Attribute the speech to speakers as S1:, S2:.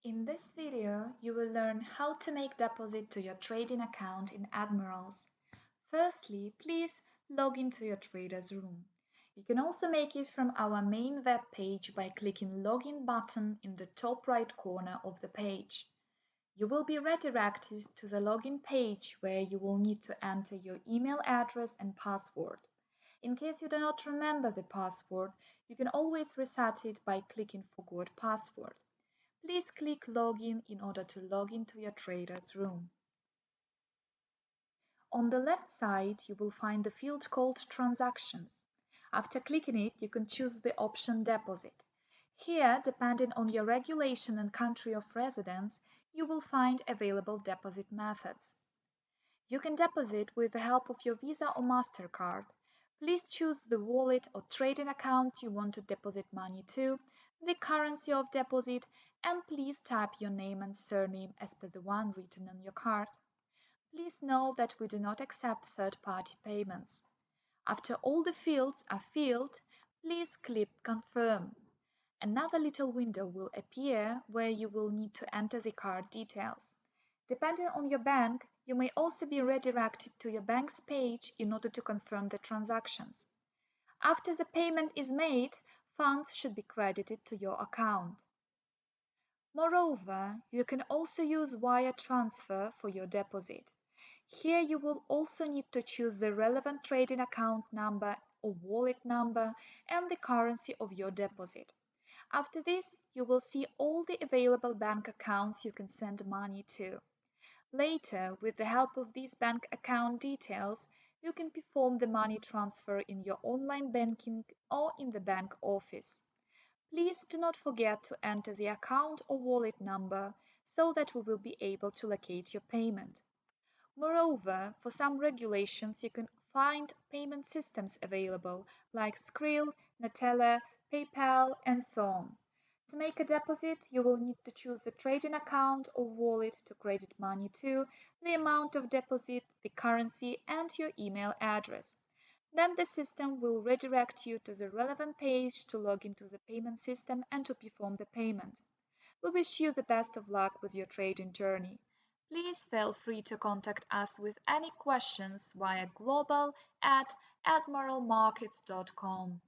S1: In this video, you will learn how to make deposit to your trading account in Admirals. Firstly, please log into your trader's room. You can also make it from our main web page by clicking Login button in the top right corner of the page. You will be redirected to the login page where you will need to enter your email address and password. In case you do not remember the password, you can always reset it by clicking Forgot Password. Please click Login in order to log into your trader's room. On the left side, you will find the field called Transactions. After clicking it, you can choose the option Deposit. Here, depending on your regulation and country of residence, you will find available deposit methods. You can deposit with the help of your Visa or Mastercard. Please choose the wallet or trading account you want to deposit money to, the currency of deposit, and please type your name and surname as per the one written on your card. Please know that we do not accept third-party payments. After all the fields are filled, please click Confirm. Another little window will appear where you will need to enter the card details. Depending on your bank, you may also be redirected to your bank's page in order to confirm the transactions. After the payment is made, funds should be credited to your account. Moreover, you can also use wire transfer for your deposit. Here you will also need to choose the relevant trading account number or wallet number and the currency of your deposit. After this, you will see all the available bank accounts you can send money to. Later, with the help of these bank account details, you can perform the money transfer in your online banking or in the bank office. Please do not forget to enter the account or wallet number so that we will be able to locate your payment. Moreover, for some regulations, you can find payment systems available like Skrill, Neteller, PayPal, and so on. To make a deposit, you will need to choose a trading account or wallet to credit money to, the amount of deposit, the currency, and your email address. Then the system will redirect you to the relevant page to log into the payment system and to perform the payment. We wish you the best of luck with your trading journey. Please feel free to contact us with any questions via global@admiralmarkets.com.